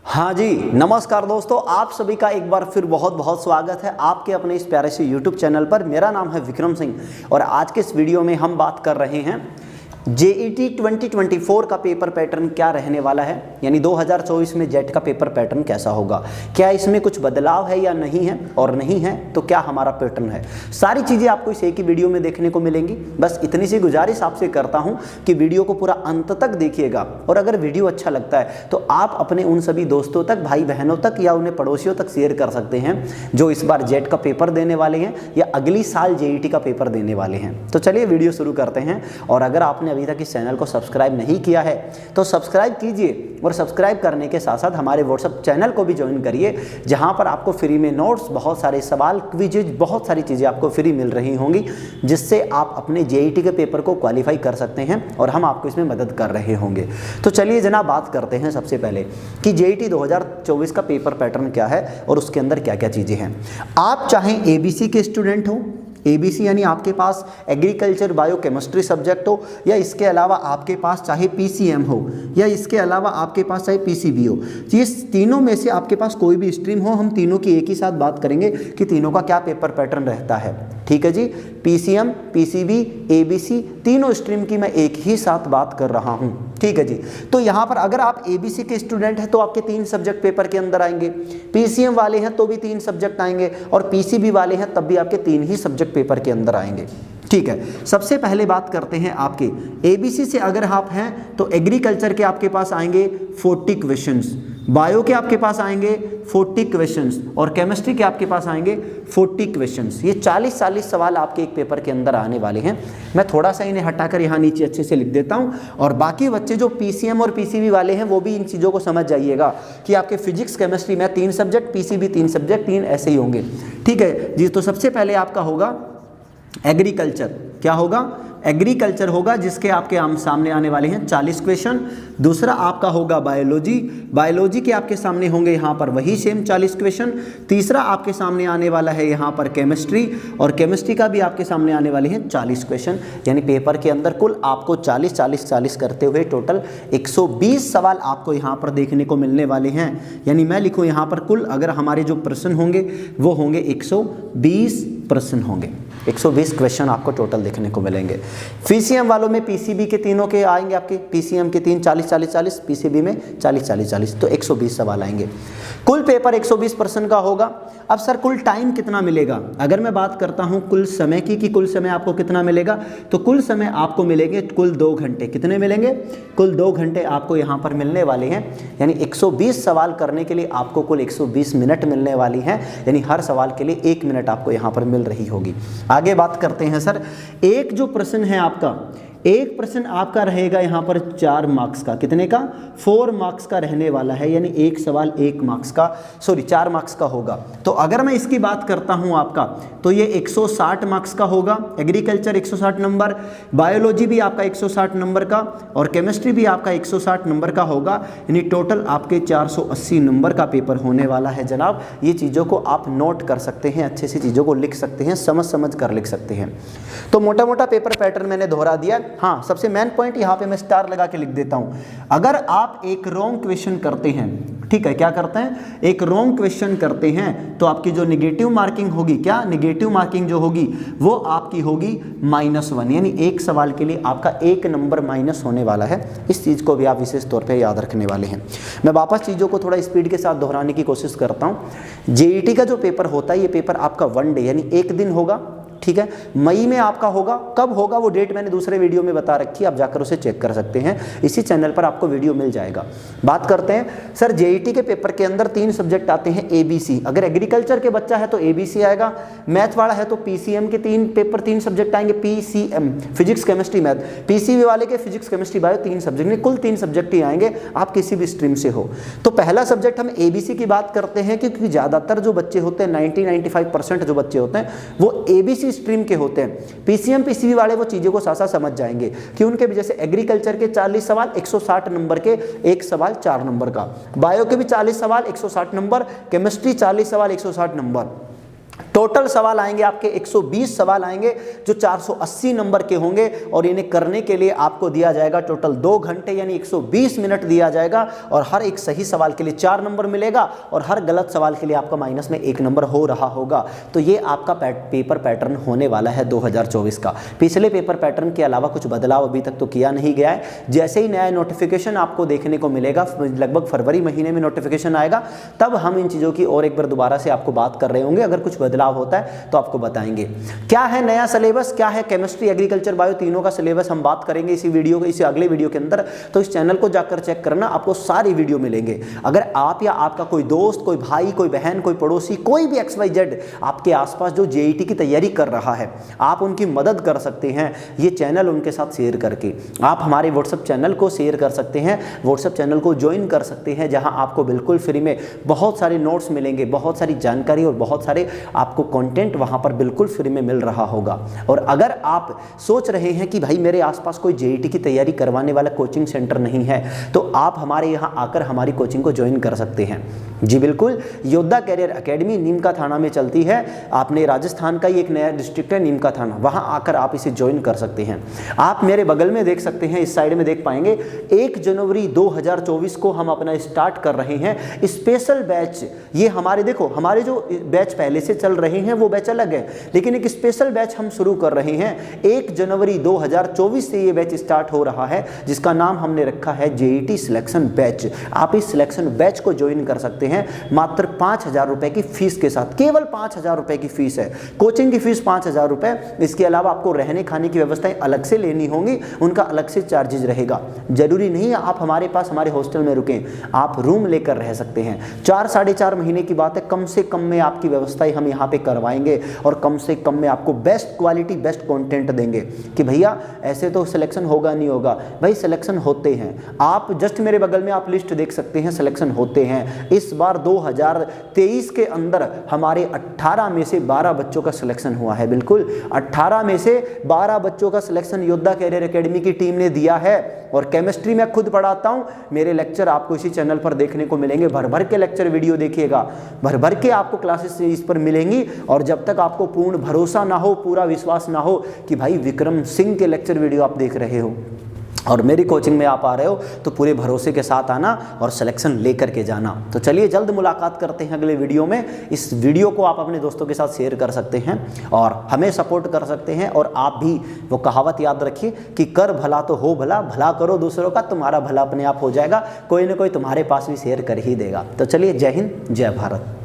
हाँ जी, नमस्कार दोस्तों, आप सभी का एक बार फिर बहुत बहुत स्वागत है आपके अपने इस प्यारे से YouTube चैनल पर। मेरा नाम है विक्रम सिंह और आज के इस वीडियो में हम बात कर रहे हैं जेईटी 2024 का पेपर पैटर्न क्या रहने वाला है, यानी 2024 में जेट का पेपर पैटर्न कैसा होगा, क्या इसमें कुछ बदलाव है या नहीं है, और नहीं है तो क्या हमारा पैटर्न है। सारी चीज़ें आपको इस एक ही वीडियो में देखने को मिलेंगी। बस इतनी सी गुजारिश आपसे करता हूं कि वीडियो को पूरा अंत तक देखिएगा, और अगर वीडियो अच्छा लगता है तो आप अपने उन सभी दोस्तों तक, भाई बहनों तक या उन्हें पड़ोसियों तक शेयर कर सकते हैं जो इस बार जेट का पेपर देने वाले हैं या अगली साल जेईटी का पेपर देने वाले हैं। तो चलिए वीडियो शुरू करते हैं। और अगर आपने अभी तक इस चैनल को सब्सक्राइब नहीं किया है तो सब्सक्राइब कीजिए, और सब्सक्राइब करने के साथ साथ हमारे व्हाट्सएप चैनल को भी ज्वाइन करिए, जहां पर आपको फ्री में नोट्स, बहुत सारे सवाल, क्विजेज, बहुत सारी चीज़ें आपको फ्री मिल रही होंगी, जिससे आप अपने जेईटी के पेपर को क्वालिफाई कर सकते हैं और हम आपको इसमें मदद कर रहे होंगे। तो चलिए जनाब, बात करते हैं सबसे पहले कि जेईटी 2024 का पेपर पैटर्न क्या है और उसके अंदर क्या क्या चीज़ें हैं। आप चाहे एबीसी के स्टूडेंट हो, एबीसी यानी आपके पास एग्रीकल्चर बायो केमिस्ट्री सब्जेक्ट हो, या इसके अलावा आपके पास चाहे पीसीएम हो, या इसके अलावा आपके पास चाहे पीसीबी हो, ये तीनों में से आपके पास कोई भी स्ट्रीम हो, हम तीनों की एक ही साथ बात करेंगे कि तीनों का क्या पेपर पैटर्न रहता है। ठीक है जी, पीसीएम, पीसीबी, एबीसी, तीनों स्ट्रीम की मैं एक ही साथ बात कर रहा हूँ। ठीक है जी। तो यहाँ पर अगर आप एबीसी के स्टूडेंट हैं तो आपके 3 सब्जेक्ट पेपर के अंदर आएंगे, पीसीएम वाले हैं तो भी 3 सब्जेक्ट आएंगे, और पीसीबी वाले हैं तब भी आपके 3 ही सब्जेक्ट पेपर के अंदर आएंगे। ठीक है, सबसे पहले बात करते हैं आपके एबीसी से। अगर आप हैं तो एग्रीकल्चर के आपके पास आएंगे 40 क्वेश्चंस, बायो के आपके पास आएंगे 40 क्वेश्चंस, और केमिस्ट्री के आपके पास आएंगे 40 क्वेश्चंस। ये 40 सवाल आपके एक पेपर के अंदर आने वाले हैं। मैं थोड़ा सा इन्हें हटाकर यहाँ नीचे अच्छे से लिख देता हूँ, और बाकी बच्चे जो पीसीएम और पीसीबी वाले हैं वो भी इन चीज़ों को समझ जाइएगा कि आपके फिजिक्स केमिस्ट्री में 3 सब्जेक्ट, पीसीबी 3 सब्जेक्ट, 3 ऐसे ही होंगे। ठीक है जी। तो सबसे पहले आपका होगा एग्रीकल्चर। क्या होगा? एग्रीकल्चर होगा, जिसके आपके सामने आने वाले हैं 40 क्वेश्चन। दूसरा आपका होगा बायोलॉजी, बायोलॉजी के आपके सामने होंगे यहाँ पर वही सेम 40 क्वेश्चन। तीसरा आपके सामने आने वाला है यहाँ पर केमिस्ट्री, और केमिस्ट्री का भी आपके सामने आने वाले हैं 40 क्वेश्चन। यानी पेपर के अंदर कुल आपको 40 करते हुए टोटल 120 सवाल आपको यहाँ पर देखने को मिलने वाले हैं। यानी मैं लिखूँ यहाँ पर कुल अगर हमारे जो प्रश्न होंगे वो होंगे 120 प्रश्न होंगे, 120 क्वेश्चन आपको टोटल देखने को मिलेंगे। पीसीएम वालों में पीसीबी के तीनों के आएंगे, आपके पीसीएम के 3 40, पीसीबी में 40, तो 120 सवाल आएंगे। कुल पेपर 120 प्रश्न का होगा। अब सर कुल टाइम कितना मिलेगा? अगर मैं बात करता हूं कुल समय की कि कुल समय आपको कितना मिलेगा, तो कुल समय आपको मिलेंगे कुल 2 घंटे। कितने मिलेंगे? कुल 2 घंटे आपको यहाँ पर मिलने वाले हैं। यानी 120 सवाल करने के लिए आपको कुल 120 मिनट मिलने वाली हैं, यानी हर सवाल के लिए 1 मिनट आपको यहाँ पर मिल रही होगी। आगे बात करते हैं सर, एक जो प्रश्न है आपका, एक प्रश्न आपका रहेगा यहाँ पर 4 मार्क्स का। कितने का? 4 मार्क्स का रहने वाला है, यानी एक सवाल 1 मार्क्स का, 4 मार्क्स का होगा। तो अगर मैं इसकी बात करता हूँ आपका, तो ये 160 मार्क्स का होगा। एग्रीकल्चर 160 नंबर, बायोलॉजी भी आपका 160 नंबर का, और केमिस्ट्री भी आपका 160 नंबर का होगा। यानी टोटल आपके 480 नंबर का पेपर होने वाला है जनाब। ये चीज़ों को आप नोट कर सकते हैं, अच्छे से चीज़ों को लिख सकते हैं, समझ कर लिख सकते हैं। तो मोटा मोटा पेपर पैटर्न मैंने दोहरा दिया। हाँ, सबसे मेन पॉइंट यहाँ पे मैं स्टार लगा के लिख देता हूँ। अगर आप एक रॉन्ग क्वेश्चन करते हैं, ठीक है, क्या करते हैं? एक रॉन्ग क्वेश्चन करते हैं, तो आपकी जो निगेटिव मार्किंग होगी, क्या निगेटिव मार्किंग जो होगी वो आपकी होगी -1, यानी एक सवाल के लिए आपका 1 नंबर माइनस होने वाला है। इस चीज़ को भी आप विशेष तौर पे याद रखने वाले हैं। मैं वापस चीज़ों को थोड़ा स्पीड के साथ दोहराने की कोशिश करता हूँ। जेईटी का जो पेपर होता है, ये पेपर आपका 1 डे यानी 1 दिन होगा। ठीक है, मई में आपका होगा। कब होगा वो डेट मैंने दूसरे वीडियो में बता रखी है, आप जाकर उसे चेक कर सकते हैं, इसी चैनल पर आपको वीडियो मिल जाएगा। बात करते हैं सर, जेईटी के पेपर के अंदर 3 सब्जेक्ट आते हैं एबीसी। अगर एग्रीकल्चर के बच्चा है तो एबीसी आएगा, मैथ वाला है तो पीसीएम के 3 सब्जेक्ट आएंगे, PCM physics chemistry math, PCB वाले के फिजिक्स केमिस्ट्री बायो 3 सब्जेक्ट, नहीं कुल 3 सब्जेक्ट ही आएंगे, आप किसी भी स्ट्रीम से हो। तो पहला सब्जेक्ट हम एबीसी की बात करते हैं, क्योंकि ज़्यादातर जो बच्चे होते हैं 90-95% जो बच्चे होते हैं वो एबीसी स्ट्रीम के होते हैं। पीसीएम पीसीबी वाले वो चीज़ों को साथ समझ जाएंगे कि उनके भी जैसे एग्रीकल्चर के 40 सवाल 160 नंबर के, एक सवाल 4 नंबर का, बायो के भी 40 सवाल 160 नंबर, केमिस्ट्री 40 सवाल 160 नंबर, टोटल सवाल आएंगे आपके 120 सवाल आएंगे जो 480 नंबर के होंगे और इन्हें करने के लिए आपको दिया जाएगा टोटल 2 घंटे यानी 120 मिनट दिया जाएगा और हर एक सही सवाल के लिए 4 नंबर मिलेगा और हर गलत सवाल के लिए आपका माइनस में 1 नंबर हो रहा होगा। तो ये आपका पेपर पैटर्न होने वाला है 2024 का। पिछले पेपर पैटर्न के अलावा कुछ बदलाव अभी तक तो किया नहीं गया है। जैसे ही नया नोटिफिकेशन आपको देखने को मिलेगा, लगभग फरवरी महीने में नोटिफिकेशन आएगा, तब हम इन चीज़ों की और एक बार दोबारा से आपको बात कर रहे होंगे। अगर कुछ बदलाव होता है तो आपको बताएंगे। क्या है नया सिलेबस, क्या है केमिस्ट्री, एग्रीकल्चर, बायो तीनों का सिलेबस हम बात करेंगे इसी अगले वीडियो के अंदर। तो इस चैनल को जाकर चेक करना, आपको सारी वीडियो मिलेंगे। अगर आप या आपका कोई दोस्त, कोई भाई, कोई बहन, कोई पड़ोसी, कोई भी XYZ आपके आसपास जो JET की तैयारी कर रहा है, आप उनकी मदद कर सकते हैं ये चैनल उनके साथ शेयर करके। आप हमारे व्हाट्सएप चैनल को शेयर कर सकते हैं, व्हाट्सएप चैनल को ज्वाइन कर सकते हैं, जहां आपको बिल्कुल फ्री में बहुत सारे नोट्स मिलेंगे, बहुत सारी जानकारी और बहुत सारे आपको कंटेंट वहां पर बिल्कुल फ्री में मिल रहा होगा। और अगर आप सोच रहे हैं कि भाई मेरे आसपास कोई JET की तैयारी करवाने वाला कोचिंग सेंटर नहीं है, तो आप हमारे यहां आकर हमारी कोचिंग को ज्वाइन कर सकते हैं। जी बिल्कुल, योद्धा कैरियर एकेडमी नीमका थाना में चलती है। आपने राजस्थान का ही एक नया डिस्ट्रिक्ट है नीमका थाना, वहां आकर आप इसे ज्वाइन कर सकते हैं। आप मेरे बगल में देख सकते हैं, इस साइड में देख पाएंगे 1 जनवरी 2024 को हम अपना स्टार्ट कर रहे हैं स्पेशल बैच। ये हमारे देखो, हमारे जो बैच पहले से चल रहे हैं वो बैच अलग है, लेकिन एक स्पेशल बैच हम शुरू कर रहे हैं 1 जनवरी 2024 से ये बैच स्टार्ट हो रहा है, जिसका नाम हमने रखा है JET सिलेक्शन बैच। आप इस सिलेक्शन बैच को ज्वाइन कर सकते हैं मात्र 5,000 रुपए की फीस के साथ। केवल 5,000 रुपए की फीस है, कोचिंग की फीस 5,000 रुपए। इसके अलावा आपको रहने खाने की व्यवस्थाएं अलग से लेनी होंगी, उनका अलग से चार्जेज रहेगा। जरूरी नहीं है आप हमारे पास हमारे हॉस्टल में रुकें, आप रूम लेकर रह सकते हैं। 4 साढ़े 4 महीने की बात है, कम से कम में आपकी व्यवस्थाएं हम यहाँ पे करवाएंगे और कम से कम में आपको बेस्ट क्वालिटी, बेस्ट कंटेंट देंगे कि भैया ऐसे तो सिलेक्शन होगा नहीं होगा। भाई सिलेक्शन होते हैं, आप जस्ट मेरे बगल में आप लिस्ट देख सकते हैं, सिलेक्शन होते हैं। इस बार 2023 के अंदर हमारे 18 में से 12 बच्चों का सिलेक्शन हुआ है। बिल्कुल 18 में से 12 बच्चों का सिलेक्शन योद्धा कैरियर एकेडमी की टीम ने दिया है। और केमिस्ट्री में खुद पढ़ाता हूं, मेरे लेक्चर आपको इसी चैनल पर देखने को मिलेंगे। भर भर के लेक्चर वीडियो देखिएगा, भर भर के आपको क्लासेस इस पर मिलेंगी। और जब तक आपको पूर्ण भरोसा ना हो, पूरा विश्वास ना हो कि भाई विक्रम सिंह के लेक्चर वीडियो आप देख रहे हो और मेरी कोचिंग में आप आ रहे हो, तो पूरे भरोसे के साथ आना और सिलेक्शन लेकर के जाना। तो चलिए जल्द मुलाकात करते हैं अगले वीडियो में। इस वीडियो को आप अपने दोस्तों के साथ शेयर कर सकते हैं और हमें सपोर्ट कर सकते हैं। और आप भी वो कहावत याद रखिए कि कर भला तो हो भला, भला करो दूसरों का, तुम्हारा भला अपने आप हो जाएगा। कोई ना कोई तुम्हारे पास भी शेयर कर ही देगा। तो चलिए, जय हिंद, जय भारत।